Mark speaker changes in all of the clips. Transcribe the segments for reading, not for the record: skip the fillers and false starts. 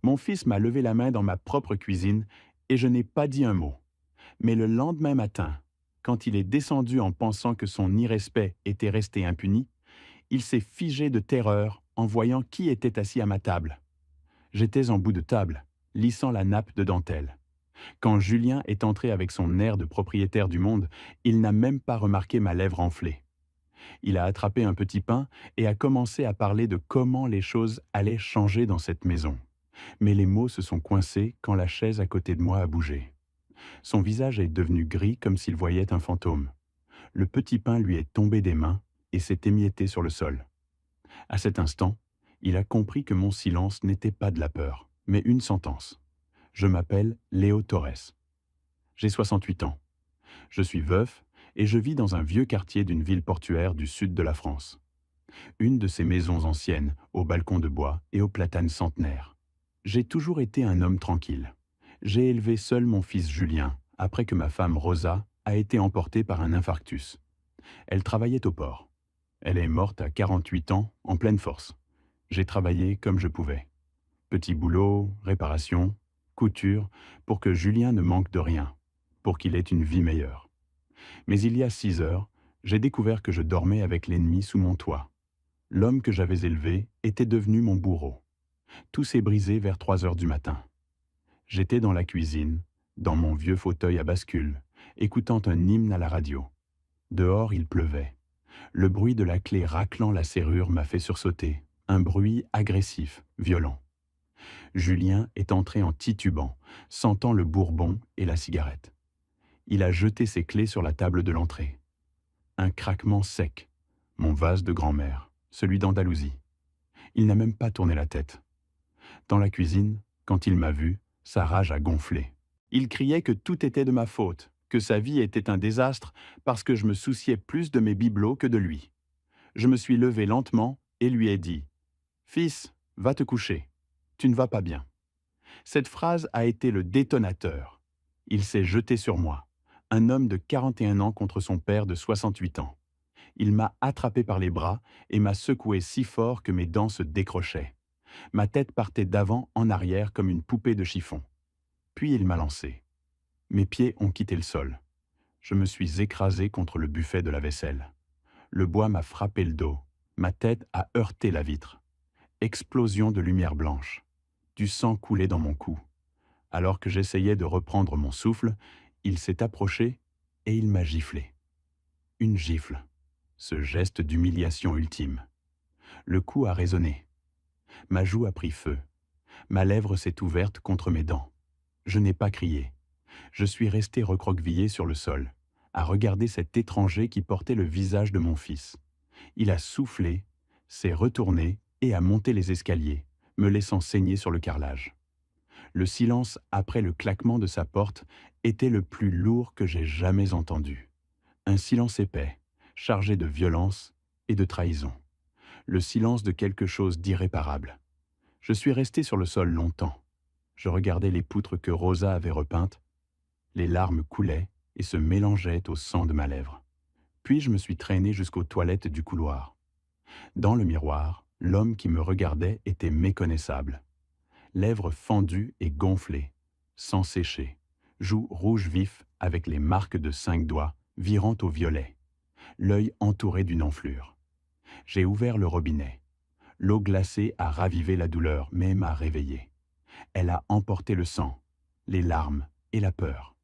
Speaker 1: Mon fils m'a levé la main dans ma propre cuisine et je n'ai pas dit un mot. Mais le lendemain matin, quand il est descendu en pensant que son irrespect était resté impuni, il s'est figé de terreur en voyant qui était assis à ma table. J'étais en bout de table, lissant la nappe de dentelle. Quand Julien est entré avec son air de propriétaire du monde, il n'a même pas remarqué ma lèvre enflée. Il a attrapé un petit pain et a commencé à parler de comment les choses allaient changer dans cette maison. Mais les mots se sont coincés quand la chaise à côté de moi a bougé. Son visage est devenu gris comme s'il voyait un fantôme. Le petit pain lui est tombé des mains et s'est émietté sur le sol. À cet instant, il a compris que mon silence n'était pas de la peur, mais une sentence. Je m'appelle Léo Torres. J'ai 68 ans. Je suis veuf et je vis dans un vieux quartier d'une ville portuaire du sud de la France. Une de ces maisons anciennes, aux balcons de bois et aux platanes centenaires. J'ai toujours été un homme tranquille. J'ai élevé seul mon fils Julien, après que ma femme Rosa a été emportée par un infarctus. Elle travaillait au port. Elle est morte à 48 ans, en pleine force. J'ai travaillé comme je pouvais. Petit boulot, réparation, couture, pour que Julien ne manque de rien, pour qu'il ait une vie meilleure. Mais il y a 6 heures, j'ai découvert que je dormais avec l'ennemi sous mon toit. L'homme que j'avais élevé était devenu mon bourreau. Tout s'est brisé vers 3 heures du matin. J'étais dans la cuisine, dans mon vieux fauteuil à bascule, écoutant un hymne à la radio. Dehors, il pleuvait. Le bruit de la clé raclant la serrure m'a fait sursauter, un bruit agressif, violent. Julien est entré en titubant, sentant le bourbon et la cigarette. Il a jeté ses clés sur la table de l'entrée. Un craquement sec, mon vase de grand-mère, celui d'Andalousie. Il n'a même pas tourné la tête. Dans la cuisine, quand il m'a vu, sa rage a gonflé. Il criait que tout était de ma faute, que sa vie était un désastre parce que je me souciais plus de mes bibelots que de lui. Je me suis levé lentement et lui ai dit « Fils, va te coucher. Tu ne vas pas bien. » Cette phrase a été le détonateur. Il s'est jeté sur moi, un homme de 41 ans contre son père de 68 ans. Il m'a attrapé par les bras et m'a secoué si fort que mes dents se décrochaient. Ma tête partait d'avant en arrière comme une poupée de chiffon. Puis il m'a lancé. Mes pieds ont quitté le sol. Je me suis écrasé contre le buffet de la vaisselle. Le bois m'a frappé le dos. Ma tête a heurté la vitre. Explosion de lumière blanche. Du sang coulait dans mon cou. Alors que j'essayais de reprendre mon souffle, il s'est approché et il m'a giflé. Une gifle. Ce geste d'humiliation ultime. Le coup a résonné. Ma joue a pris feu. Ma lèvre s'est ouverte contre mes dents. Je n'ai pas crié. Je suis resté recroquevillé sur le sol, à regarder cet étranger qui portait le visage de mon fils. Il a soufflé, s'est retourné et a monté les escaliers, me laissant saigner sur le carrelage. Le silence après le claquement de sa porte était le plus lourd que j'ai jamais entendu. Un silence épais, chargé de violence et de trahison. Le silence de quelque chose d'irréparable. Je suis resté sur le sol longtemps. Je regardais les poutres que Rosa avait repeintes. Les larmes coulaient et se mélangeaient au sang de ma lèvre. Puis je me suis traîné jusqu'aux toilettes du couloir. Dans le miroir, l'homme qui me regardait était méconnaissable. Lèvres fendues et gonflées, sang séché, joues rouges vifs avec les marques de 5 doigts virant au violet, l'œil entouré d'une enflure. J'ai ouvert le robinet. L'eau glacée a ravivé la douleur, mais m'a réveillé. Elle a emporté le sang, les larmes et la peur.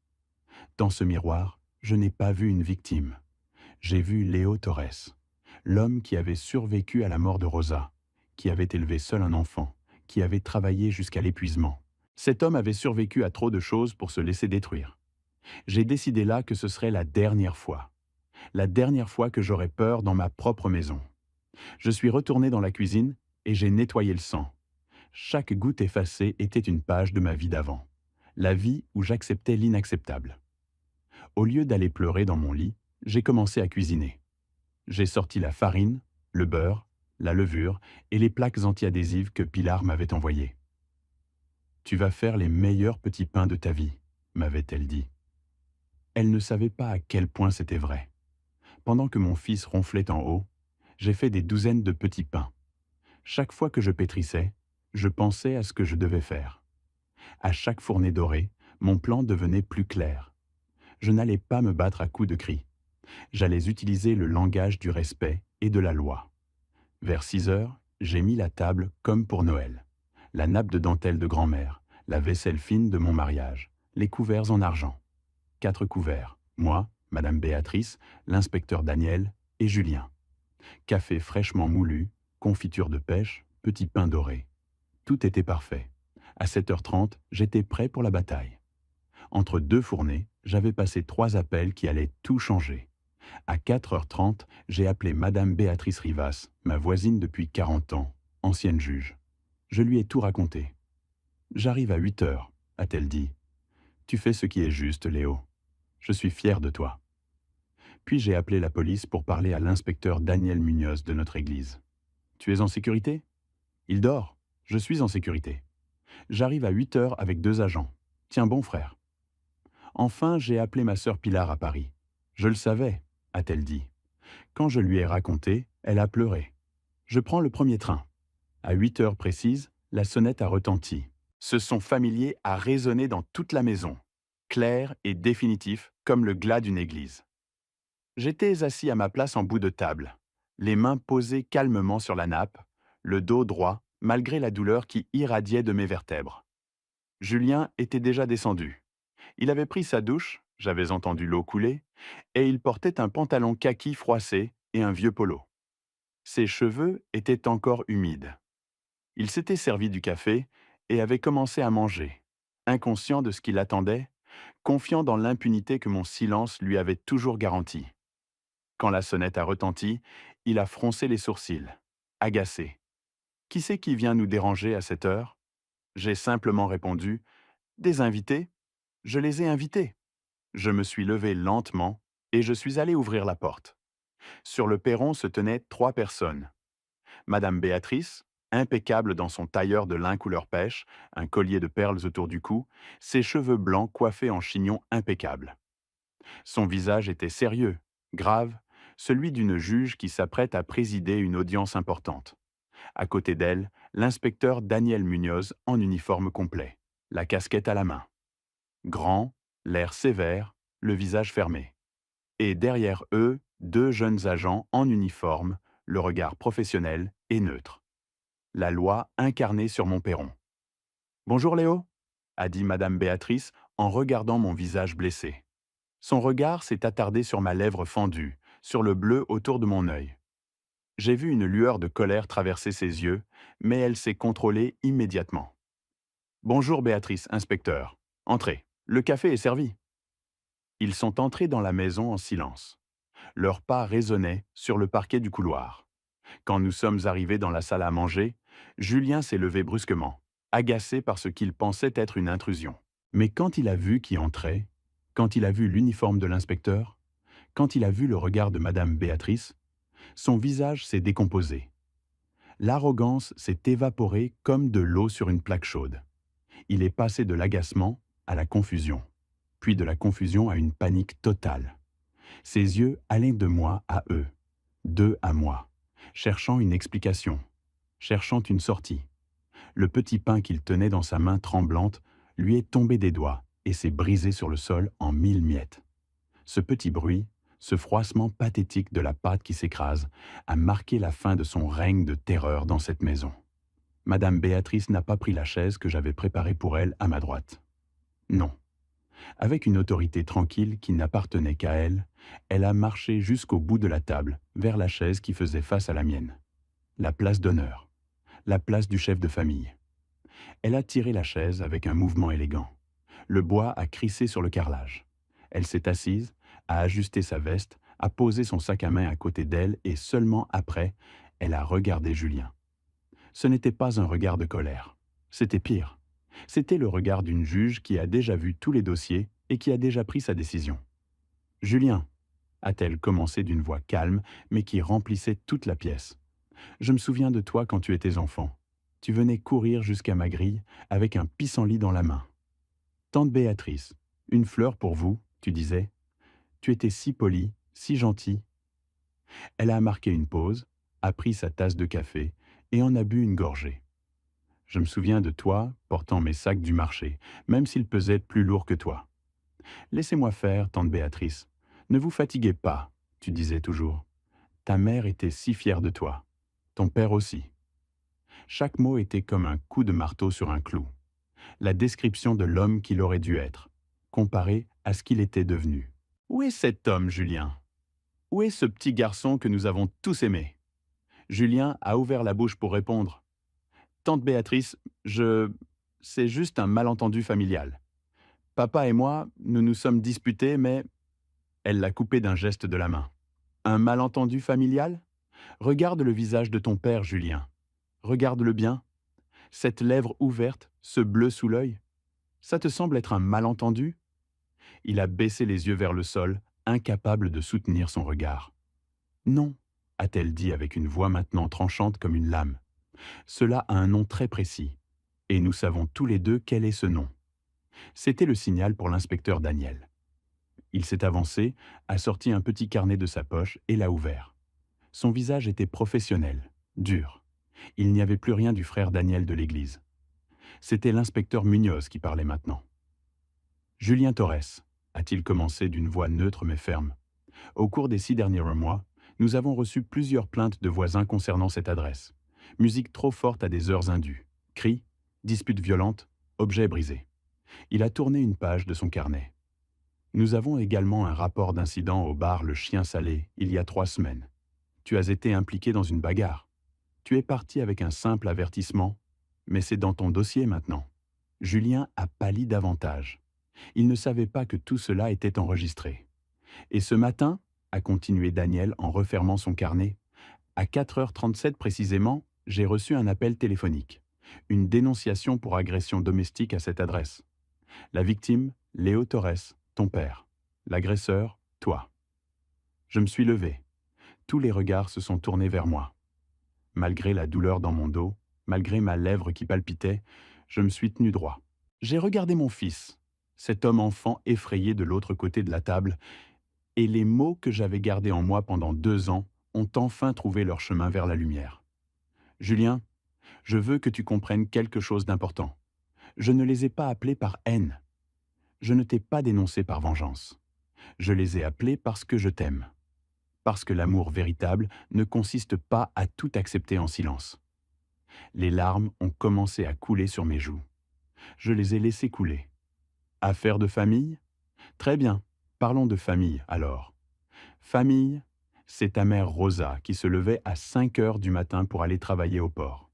Speaker 1: Dans ce miroir, je n'ai pas vu une victime. J'ai vu Léo Torres, l'homme qui avait survécu à la mort de Rosa, qui avait élevé seul un enfant, qui avait travaillé jusqu'à l'épuisement. Cet homme avait survécu à trop de choses pour se laisser détruire. J'ai décidé là que ce serait la dernière fois que j'aurais peur dans ma propre maison. Je suis retourné dans la cuisine et j'ai nettoyé le sang. Chaque goutte effacée était une page de ma vie d'avant, la vie où j'acceptais l'inacceptable. Au lieu d'aller pleurer dans mon lit, j'ai commencé à cuisiner. J'ai sorti la farine, le beurre, la levure et les plaques antiadhésives que Pilar m'avait envoyées. « Tu vas faire les meilleurs petits pains de ta vie », m'avait-elle dit. Elle ne savait pas à quel point c'était vrai. Pendant que mon fils ronflait en haut, j'ai fait des douzaines de petits pains. Chaque fois que je pétrissais, Je pensais à ce que je devais faire. À chaque fournée dorée, mon plan devenait plus clair. Je n'allais pas me battre à coups de cris. J'allais utiliser le langage du respect et de la loi. Vers 6 heures, j'ai mis la table comme pour Noël. La nappe de dentelle de grand-mère, la vaisselle fine de mon mariage, les couverts en argent. 4 couverts, moi, Madame Béatrice, l'inspecteur Daniel et Julien. Café fraîchement moulu, confiture de pêche, petit pain doré. Tout était parfait. À 7h30, j'étais prêt pour la bataille. Entre deux fournées, j'avais passé 3 appels qui allaient tout changer. À 4h30, j'ai appelé Madame Béatrice Rivas, ma voisine depuis 40 ans, ancienne juge. Je lui ai tout raconté. J'arrive à 8h, a-t-elle dit. Tu fais ce qui est juste, Léo. Je suis fier de toi. Puis j'ai appelé la police pour parler à l'inspecteur Daniel Munoz de notre église. Tu es en sécurité? Il dort. Je suis en sécurité. J'arrive à 8h avec 2 agents. Tiens bon, frère. Enfin, j'ai appelé ma sœur Pilar à Paris. Je le savais, a-t-elle dit. Quand je lui ai raconté, elle a pleuré. Je prends le premier train. À 8h précises, la sonnette a retenti. Ce son familier a résonné dans toute la maison, clair et définitif comme le glas d'une église. J'étais assis à ma place en bout de table, les mains posées calmement sur la nappe, le dos droit, malgré la douleur qui irradiait de mes vertèbres. Julien était déjà descendu. Il avait pris sa douche, j'avais entendu l'eau couler, et il portait un pantalon kaki froissé et un vieux polo. Ses cheveux étaient encore humides. Il s'était servi du café et avait commencé à manger, inconscient de ce qui l'attendait, confiant dans l'impunité que mon silence lui avait toujours garantie. Quand la sonnette a retenti, il a froncé les sourcils, agacé. « Qui c'est qui vient nous déranger à cette heure ?» J'ai simplement répondu « Des invités. Je les ai invités. » Je me suis levé lentement et je suis allé ouvrir la porte. Sur le perron se tenaient 3 personnes. Madame Béatrice, impeccable dans son tailleur de lin couleur pêche, un collier de perles autour du cou, ses cheveux blancs coiffés en chignon impeccable. Son visage était sérieux, grave, celui d'une juge qui s'apprête à présider une audience importante. À côté d'elle, l'inspecteur Daniel Munoz en uniforme complet, la casquette à la main. Grand, l'air sévère, le visage fermé. Et derrière eux, 2 jeunes agents en uniforme, le regard professionnel et neutre. La loi incarnée sur mon perron. « Bonjour Léo » a dit Madame Béatrice en regardant mon visage blessé. Son regard s'est attardé sur ma lèvre fendue, sur le bleu autour de mon œil. J'ai vu une lueur de colère traverser ses yeux, mais elle s'est contrôlée immédiatement. « Bonjour Béatrice, inspecteur. Entrez, le café est servi. » Ils sont entrés dans la maison en silence. Leurs pas résonnaient sur le parquet du couloir. Quand nous sommes arrivés dans la salle à manger, Julien s'est levé brusquement, agacé par ce qu'il pensait être une intrusion. Mais quand il a vu qui entrait, quand il a vu l'uniforme de l'inspecteur, quand il a vu le regard de Madame Béatrice, son visage s'est décomposé. L'arrogance s'est évaporée comme de l'eau sur une plaque chaude. Il est passé de l'agacement à la confusion, puis de la confusion à une panique totale. Ses yeux allaient de moi à eux, d'eux à moi, cherchant une explication, cherchant une sortie. Le petit pain qu'il tenait dans sa main tremblante lui est tombé des doigts et s'est brisé sur le sol en 1000 miettes. Ce petit bruit, ce froissement pathétique de la pâte qui s'écrase, a marqué la fin de son règne de terreur dans cette maison. Madame Béatrice n'a pas pris la chaise que j'avais préparée pour elle à ma droite. Non. Avec une autorité tranquille qui n'appartenait qu'à elle, elle a marché jusqu'au bout de la table, vers la chaise qui faisait face à la mienne. La place d'honneur. La place du chef de famille. Elle a tiré la chaise avec un mouvement élégant. Le bois a crissé sur le carrelage. Elle s'est assise, a ajusté sa veste, a posé son sac à main à côté d'elle et seulement après, elle a regardé Julien. Ce n'était pas un regard de colère. C'était pire. C'était le regard d'une juge qui a déjà vu tous les dossiers et qui a déjà pris sa décision. « Julien » a-t-elle commencé d'une voix calme, mais qui remplissait toute la pièce. « Je me souviens de toi quand tu étais enfant. Tu venais courir jusqu'à ma grille avec un pissenlit dans la main. Tante Béatrice, une fleur pour vous, tu disais. Tu étais si polie, si gentille. » Elle a marqué une pause, a pris sa tasse de café et en a bu une gorgée. Je me souviens de toi portant mes sacs du marché, même s'ils pesaient plus lourds que toi. Laissez-moi faire, tante Béatrice. Ne vous fatiguez pas, tu disais toujours. Ta mère était si fière de toi. Ton père aussi. Chaque mot était comme un coup de marteau sur un clou. La description de l'homme qu'il aurait dû être, comparé à ce qu'il était devenu. Où est cet homme, Julien? Où est ce petit garçon que nous avons tous aimé? Julien a ouvert la bouche pour répondre. Tante Béatrice, c'est juste un malentendu familial. Papa et moi, nous nous sommes disputés, mais elle l'a coupé d'un geste de la main. Un malentendu familial? Regarde le visage de ton père, Julien. Regarde-le bien. Cette lèvre ouverte, ce bleu sous l'œil. Ça te semble être un malentendu? Il a baissé les yeux vers le sol, incapable de soutenir son regard. Non, a-t-elle dit avec une voix maintenant tranchante comme une lame. Cela a un nom très précis, et nous savons tous les deux quel est ce nom. C'était le signal pour l'inspecteur Daniel. Il s'est avancé, a sorti un petit carnet de sa poche et l'a ouvert. Son visage était professionnel, dur. Il n'y avait plus rien du frère Daniel de l'église. C'était l'inspecteur Munoz qui parlait maintenant. Julien Torres, a-t-il commencé d'une voix neutre mais ferme. Au cours des 6 derniers mois, nous avons reçu plusieurs plaintes de voisins concernant cette adresse. Musique trop forte à des heures indues. Cris, disputes violentes, objets brisés. Il a tourné une page de son carnet. Nous avons également un rapport d'incident au bar Le Chien Salé, il y a 3 semaines. Tu as été impliqué dans une bagarre. Tu es parti avec un simple avertissement, mais c'est dans ton dossier maintenant. Julien a pâli davantage. Il ne savait pas que tout cela était enregistré. Et ce matin, a continué Daniel en refermant son carnet, à 4h37 précisément, j'ai reçu un appel téléphonique. Une dénonciation pour agression domestique à cette adresse. La victime, Léo Torres, ton père. L'agresseur, toi. Je me suis levé. Tous les regards se sont tournés vers moi. Malgré la douleur dans mon dos, malgré ma lèvre qui palpitait, je me suis tenu droit. J'ai regardé mon fils, cet homme enfant effrayé de l'autre côté de la table, et les mots que j'avais gardés en moi pendant 2 ans ont enfin trouvé leur chemin vers la lumière. Julien, je veux que tu comprennes quelque chose d'important. Je ne les ai pas appelés par haine. Je ne t'ai pas dénoncé par vengeance. Je les ai appelés parce que je t'aime. Parce que l'amour véritable ne consiste pas à tout accepter en silence. Les larmes ont commencé à couler sur mes joues. Je les ai laissées couler. Affaire de famille? Très bien, parlons de famille alors. Famille, c'est ta mère Rosa qui se levait à 5 heures du matin pour aller travailler au port.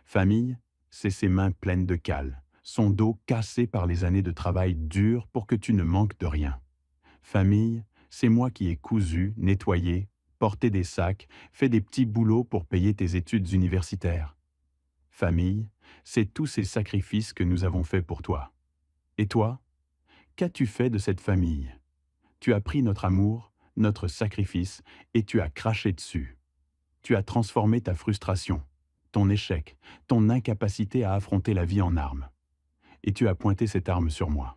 Speaker 1: Famille, c'est ses mains pleines de cales, son dos cassé par les années de travail dur pour que tu ne manques de rien. Famille, c'est moi qui ai cousu, nettoyé, porté des sacs, fait des petits boulots pour payer tes études universitaires. Famille, c'est tous ces sacrifices que nous avons faits pour toi. Et toi, qu'as-tu fait de cette famille? Tu as pris notre amour, notre sacrifice, et tu as craché dessus. Tu as transformé ta frustration, ton échec, ton incapacité à affronter la vie en arme. Et tu as pointé cette arme sur moi.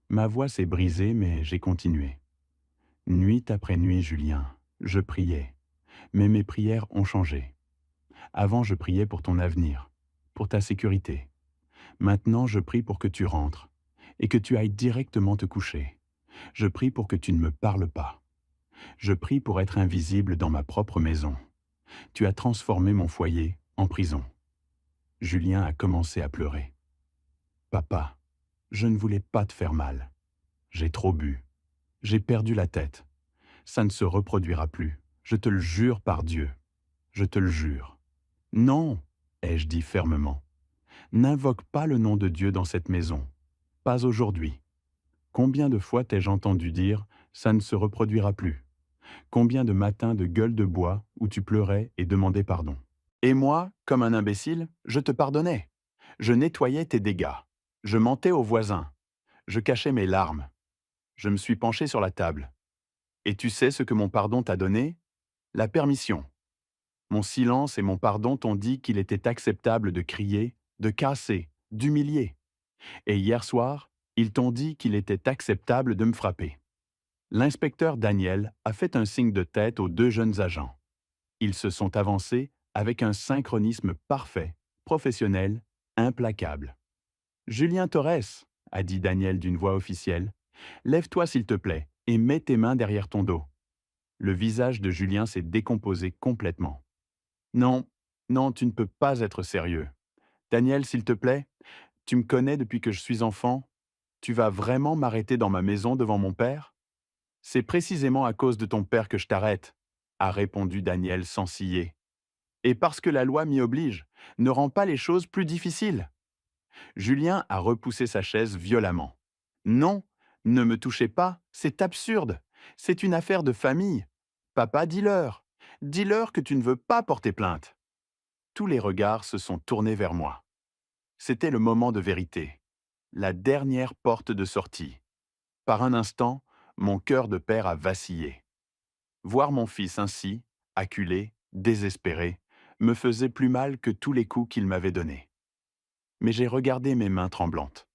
Speaker 1: Ma voix s'est brisée, mais j'ai continué. Nuit après nuit, Julien, je priais. Mais mes prières ont changé. Avant, je priais pour ton avenir, pour ta sécurité. Maintenant, je prie pour que tu rentres et que tu ailles directement te coucher. Je prie pour que tu ne me parles pas. Je prie pour être invisible dans ma propre maison. Tu as transformé mon foyer en prison. Julien a commencé à pleurer. Papa, je ne voulais pas te faire mal. J'ai trop bu. J'ai perdu la tête. Ça ne se reproduira plus. Je te le jure par Dieu. Je te le jure. Non, ai-je dit fermement. N'invoque pas le nom de Dieu dans cette maison. Pas aujourd'hui. Combien de fois t'ai-je entendu dire « ça ne se reproduira plus » ? Combien de matins de gueule de bois où tu pleurais et demandais pardon. Et moi, comme un imbécile, je te pardonnais. Je nettoyais tes dégâts. Je mentais aux voisins. Je cachais mes larmes. Je me suis penché sur la table. Et tu sais ce que mon pardon t'a donné? La permission. Mon silence et mon pardon t'ont dit qu'il était acceptable de crier, de casser, d'humilier. Et hier soir, ils t'ont dit qu'il était acceptable de me frapper. L'inspecteur Daniel a fait un signe de tête aux 2 jeunes agents. Ils se sont avancés avec un synchronisme parfait professionnel, implacable. Julien Torres, a dit Daniel d'une voix officielle, lève-toi s'il te plaît et mets tes mains derrière ton dos. Le visage de Julien s'est décomposé complètement. Non, non, tu ne peux pas être sérieux. Daniel, s'il te plaît, tu me connais depuis que je suis enfant. Tu vas vraiment m'arrêter dans ma maison devant mon père? C'est précisément à cause de ton père que je t'arrête, a répondu Daniel sans ciller. Et parce que la loi m'y oblige, ne rend pas les choses plus difficiles. Julien a repoussé sa chaise violemment. Non, ne me touchez pas, c'est absurde. C'est une affaire de famille. Papa, dis-leur. Dis-leur que tu ne veux pas porter plainte. Tous les regards se sont tournés vers moi. C'était le moment de vérité. La dernière porte de sortie. Par un instant, mon cœur de père a vacillé. Voir mon fils ainsi, acculé, désespéré, me faisait plus mal que tous les coups qu'il m'avait donnés. Mais j'ai regardé mes mains tremblantes.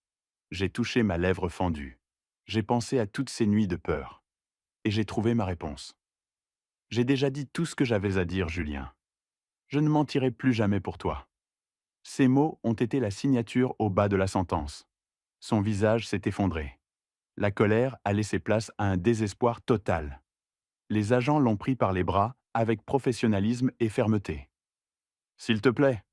Speaker 1: J'ai touché ma lèvre fendue. J'ai pensé à toutes ces nuits de peur. Et j'ai trouvé ma réponse. J'ai déjà dit tout ce que j'avais à dire, Julien. Je ne mentirai plus jamais pour toi. Ces mots ont été la signature au bas de la sentence. Son visage s'est effondré. La colère a laissé place à un désespoir total. Les agents l'ont pris par les bras avec professionnalisme et fermeté. « S'il te plaît,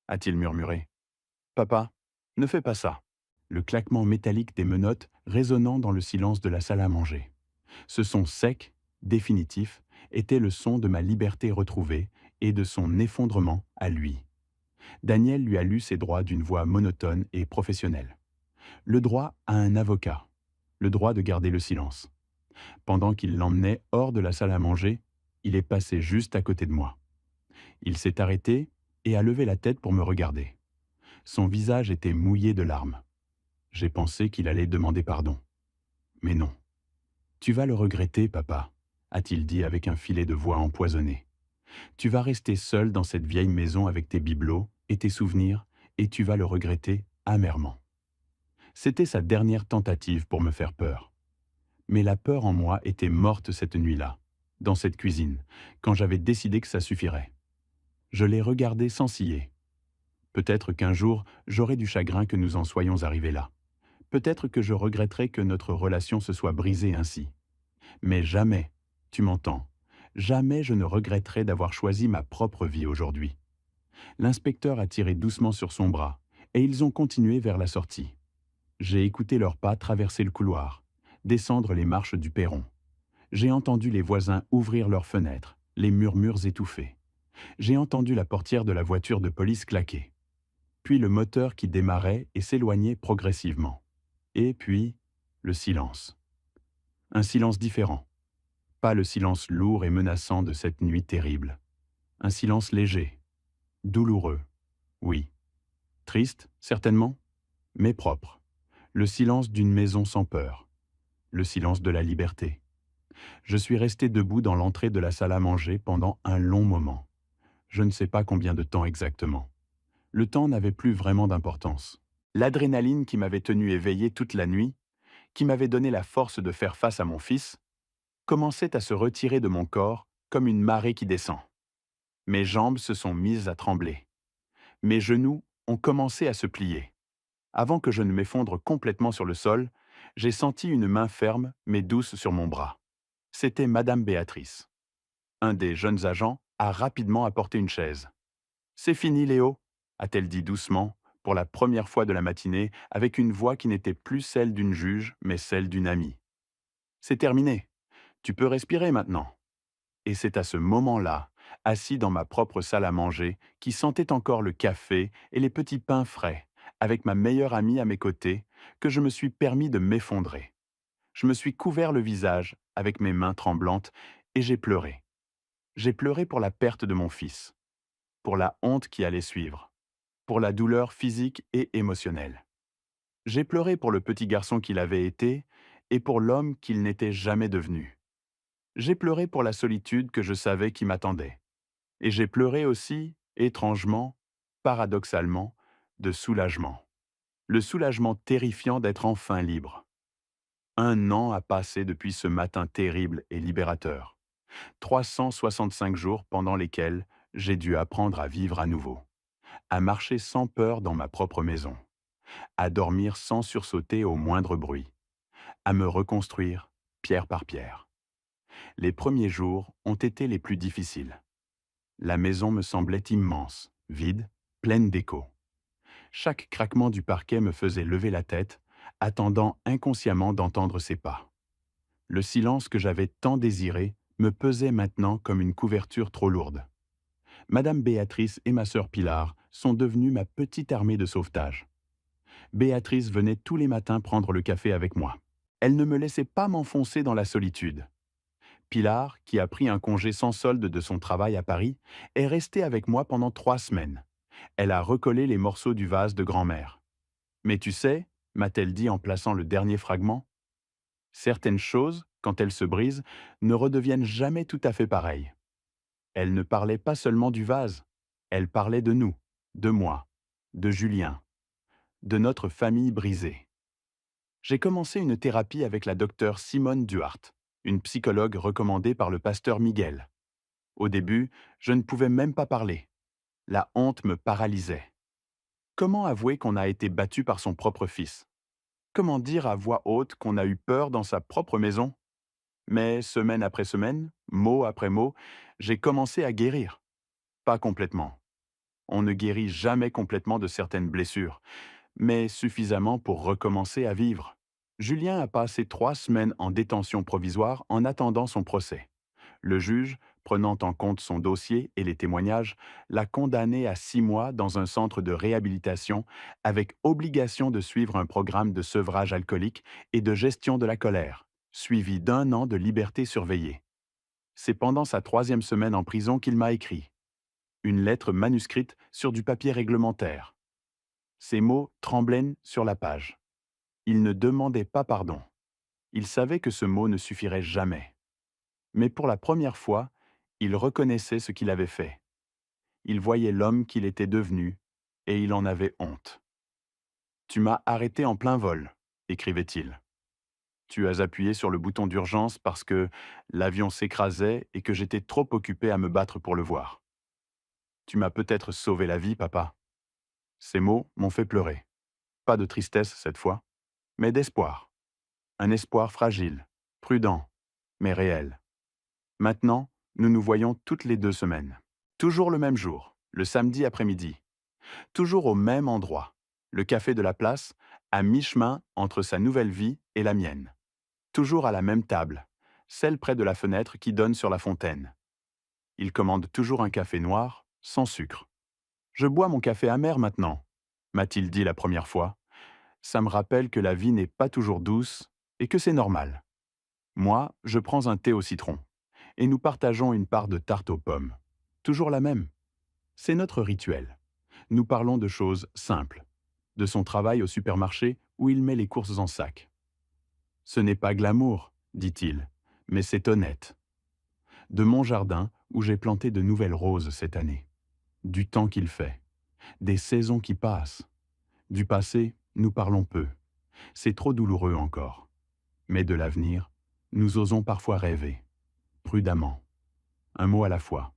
Speaker 1: a-t-il murmuré. « Papa, ne fais pas ça. » Le claquement métallique des menottes résonnant dans le silence de la salle à manger. Ce son sec, définitif, était le son de ma liberté retrouvée et de son effondrement à lui. Daniel lui a lu ses droits d'une voix monotone et professionnelle. Le droit à un avocat. Le droit de garder le silence. Pendant qu'il l'emmenait hors de la salle à manger, il est passé juste à côté de moi. Il s'est arrêté et a levé la tête pour me regarder. Son visage était mouillé de larmes. J'ai pensé qu'il allait demander pardon. Mais non. « Tu vas le regretter, papa, a-t-il dit avec un filet de voix empoisonné. Tu vas rester seul dans cette vieille maison avec tes bibelots et tes souvenirs, et tu vas le regretter amèrement. C'était sa dernière tentative pour me faire peur. Mais la peur en moi était morte cette nuit-là, dans cette cuisine, quand j'avais décidé que ça suffirait. Je l'ai regardé sans ciller. Peut-être qu'un jour, j'aurai du chagrin que nous en soyons arrivés là. Peut-être que je regretterai que notre relation se soit brisée ainsi. Mais jamais, tu m'entends, jamais je ne regretterai d'avoir choisi ma propre vie aujourd'hui. L'inspecteur a tiré doucement sur son bras, et ils ont continué vers la sortie. J'ai écouté leurs pas traverser le couloir, descendre les marches du perron. J'ai entendu les voisins ouvrir leurs fenêtres, les murmures étouffés. J'ai entendu la portière de la voiture de police claquer. Puis le moteur qui démarrait et s'éloignait progressivement. Et puis, le silence. Un silence différent. Pas le silence lourd et menaçant de cette nuit terrible. Un silence léger, douloureux, oui. Triste, certainement, mais propre. Le silence d'une maison sans peur. Le silence de la liberté. Je suis resté debout dans l'entrée de la salle à manger pendant un long moment. Je ne sais pas combien de temps exactement. Le temps n'avait plus vraiment d'importance. L'adrénaline qui m'avait tenu éveillé toute la nuit, qui m'avait donné la force de faire face à mon fils, commençait à se retirer de mon corps comme une marée qui descend. Mes jambes se sont mises à trembler. Mes genoux ont commencé à se plier. Avant que je ne m'effondre complètement sur le sol, j'ai senti une main ferme mais douce sur mon bras. C'était Madame Béatrice. Un des jeunes agents a rapidement apporté une chaise. « C'est fini, Léo », a-t-elle dit doucement, pour la première fois de la matinée, avec une voix qui n'était plus celle d'une juge, mais celle d'une amie. « C'est terminé. Tu peux respirer maintenant. » Et c'est à ce moment-là, assis dans ma propre salle à manger, qui sentait encore le café et les petits pains frais, avec ma meilleure amie à mes côtés, que je me suis permis de m'effondrer. Je me suis couvert le visage avec mes mains tremblantes et j'ai pleuré. J'ai pleuré pour la perte de mon fils, pour la honte qui allait suivre, pour la douleur physique et émotionnelle. J'ai pleuré pour le petit garçon qu'il avait été et pour l'homme qu'il n'était jamais devenu. J'ai pleuré pour la solitude que je savais qui m'attendait. Et j'ai pleuré aussi, étrangement, paradoxalement, de soulagement. Le soulagement terrifiant d'être enfin libre. 1 an a passé depuis ce matin terrible et libérateur. 365 jours pendant lesquels j'ai dû apprendre à vivre à nouveau. à marcher sans peur dans ma propre maison, à dormir sans sursauter au moindre bruit, à me reconstruire pierre par pierre. Les premiers jours ont été les plus difficiles. La maison me semblait immense, vide, pleine d'échos. Chaque craquement du parquet me faisait lever la tête, attendant inconsciemment d'entendre ses pas. Le silence que j'avais tant désiré me pesait maintenant comme une couverture trop lourde. Madame Béatrice et ma sœur Pilar sont devenues ma petite armée de sauvetage. Béatrice venait tous les matins prendre le café avec moi. Elle ne me laissait pas m'enfoncer dans la solitude. Pilar, qui a pris un congé sans solde de son travail à Paris, est restée avec moi pendant 3 semaines. Elle a recollé les morceaux du vase de grand-mère. Mais tu sais, m'a-t-elle dit en plaçant le dernier fragment, certaines choses, quand elles se brisent, ne redeviennent jamais tout à fait pareilles. Elle ne parlait pas seulement du vase, elle parlait de nous, de moi, de Julien, de notre famille brisée. J'ai commencé une thérapie avec la docteure Simone Duhart, une psychologue recommandée par le pasteur Miguel. Au début, je ne pouvais même pas parler. La honte me paralysait. Comment avouer qu'on a été battu par son propre fils? Comment dire à voix haute qu'on a eu peur dans sa propre maison? Mais semaine après semaine, mot après mot, j'ai commencé à guérir. Pas complètement. On ne guérit jamais complètement de certaines blessures, mais suffisamment pour recommencer à vivre. Julien a passé 3 semaines en détention provisoire en attendant son procès. Le juge, prenant en compte son dossier et les témoignages, l'a condamné à 6 mois dans un centre de réhabilitation avec obligation de suivre un programme de sevrage alcoolique et de gestion de la colère, suivi d'1 an de liberté surveillée. C'est pendant sa 3e semaine en prison qu'il m'a écrit une lettre manuscrite sur du papier réglementaire. Ses mots tremblaient sur la page. Il ne demandait pas pardon. Il savait que ce mot ne suffirait jamais. Mais pour la première fois, il reconnaissait ce qu'il avait fait. Il voyait l'homme qu'il était devenu, et il en avait honte. « Tu m'as arrêté en plein vol », écrivait-il. « Tu as appuyé sur le bouton d'urgence parce que l'avion s'écrasait et que j'étais trop occupé à me battre pour le voir. Tu m'as peut-être sauvé la vie, papa. » Ces mots m'ont fait pleurer. Pas de tristesse cette fois, mais d'espoir. Un espoir fragile, prudent, mais réel. Maintenant, nous nous voyons toutes les 2 semaines. Toujours le même jour, le samedi après-midi. Toujours au même endroit, le café de la place, à mi-chemin entre sa nouvelle vie et la mienne. Toujours à la même table, celle près de la fenêtre qui donne sur la fontaine. Il commande toujours un café noir, sans sucre. « Je bois mon café amer maintenant », m'a-t-il dit la première fois. Ça me rappelle que la vie n'est pas toujours douce et que c'est normal. Moi, je prends un thé au citron. Et nous partageons une part de tarte aux pommes. Toujours la même. C'est notre rituel. Nous parlons de choses simples. De son travail au supermarché où il met les courses en sac. Ce n'est pas glamour, dit-il, mais c'est honnête. De mon jardin où j'ai planté de nouvelles roses cette année. Du temps qu'il fait. Des saisons qui passent. Du passé, nous parlons peu. C'est trop douloureux encore. Mais de l'avenir, nous osons parfois rêver. Prudemment. Un mot à la fois.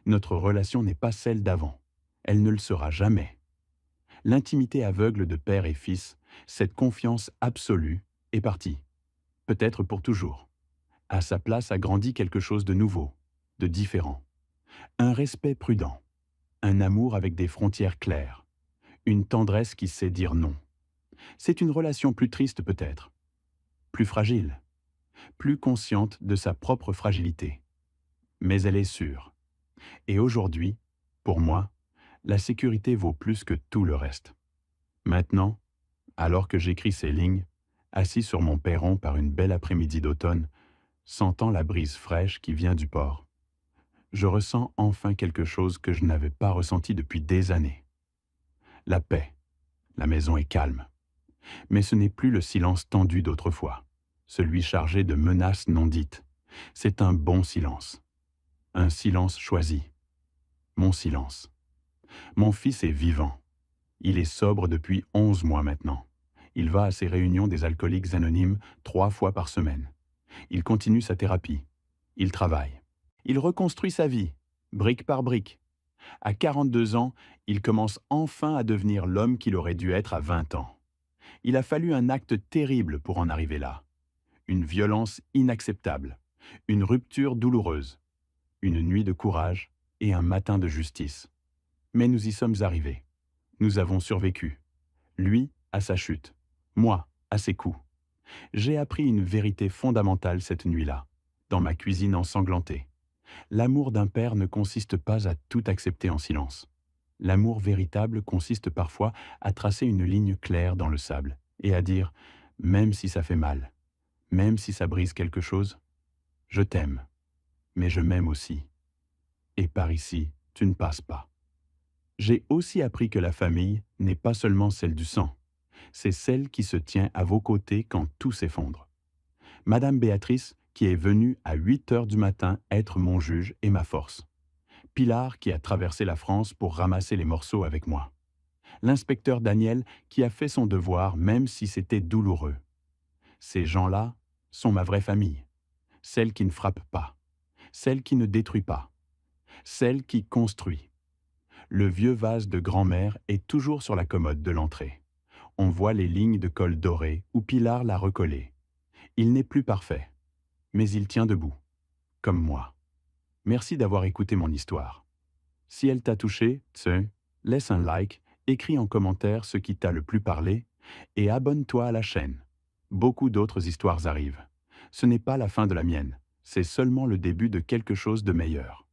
Speaker 1: Notre relation n'est pas celle d'avant. Elle ne le sera jamais. L'intimité aveugle de père et fils, cette confiance absolue, est partie. Peut-être pour toujours. À sa place a grandi quelque chose de nouveau, de différent. Un respect prudent. Un amour avec des frontières claires. Une tendresse qui sait dire non. C'est une relation plus triste peut-être. Plus fragile. Plus consciente de sa propre fragilité. Mais elle est sûre. Et aujourd'hui, pour moi, la sécurité vaut plus que tout le reste. Maintenant, alors que j'écris ces lignes, assis sur mon perron par une belle après-midi d'automne, sentant la brise fraîche qui vient du port, je ressens enfin quelque chose que je n'avais pas ressenti depuis des années. La paix. La maison est calme. Mais ce n'est plus le silence tendu d'autrefois, celui chargé de menaces non dites. C'est un bon silence. Un silence choisi. Mon silence. Mon fils est vivant. Il est sobre depuis 11 mois maintenant. Il va à ses réunions des alcooliques anonymes 3 fois par semaine. Il continue sa thérapie. Il travaille. Il reconstruit sa vie, brique par brique. À 42 ans, il commence enfin à devenir l'homme qu'il aurait dû être à 20 ans. Il a fallu un acte terrible pour en arriver là. Une violence inacceptable, une rupture douloureuse, une nuit de courage et un matin de justice. Mais nous y sommes arrivés. Nous avons survécu. Lui à sa chute, moi à ses coups. J'ai appris une vérité fondamentale cette nuit-là, dans ma cuisine ensanglantée. L'amour d'un père ne consiste pas à tout accepter en silence. L'amour véritable consiste parfois à tracer une ligne claire dans le sable et à dire, même si ça fait mal, même si ça brise quelque chose, je t'aime, mais je m'aime aussi. Et par ici, tu ne passes pas. J'ai aussi appris que la famille n'est pas seulement celle du sang, c'est celle qui se tient à vos côtés quand tout s'effondre. Madame Béatrice, qui est venue à 8 heures du matin être mon juge et ma force. Pilar, qui a traversé la France pour ramasser les morceaux avec moi. L'inspecteur Daniel, qui a fait son devoir même si c'était douloureux. Ces gens-là sont ma vraie famille. Celle qui ne frappe pas. Celle qui ne détruit pas. Celle qui construit. Le vieux vase de grand-mère est toujours sur la commode de l'entrée. On voit les lignes de colle dorées où Pilar l'a recollé. Il n'est plus parfait, mais il tient debout, comme moi. Merci d'avoir écouté mon histoire. Si elle t'a touché, laisse un like, écris en commentaire ce qui t'a le plus parlé et abonne-toi à la chaîne. Beaucoup d'autres histoires arrivent. Ce n'est pas la fin de la mienne, c'est seulement le début de quelque chose de meilleur.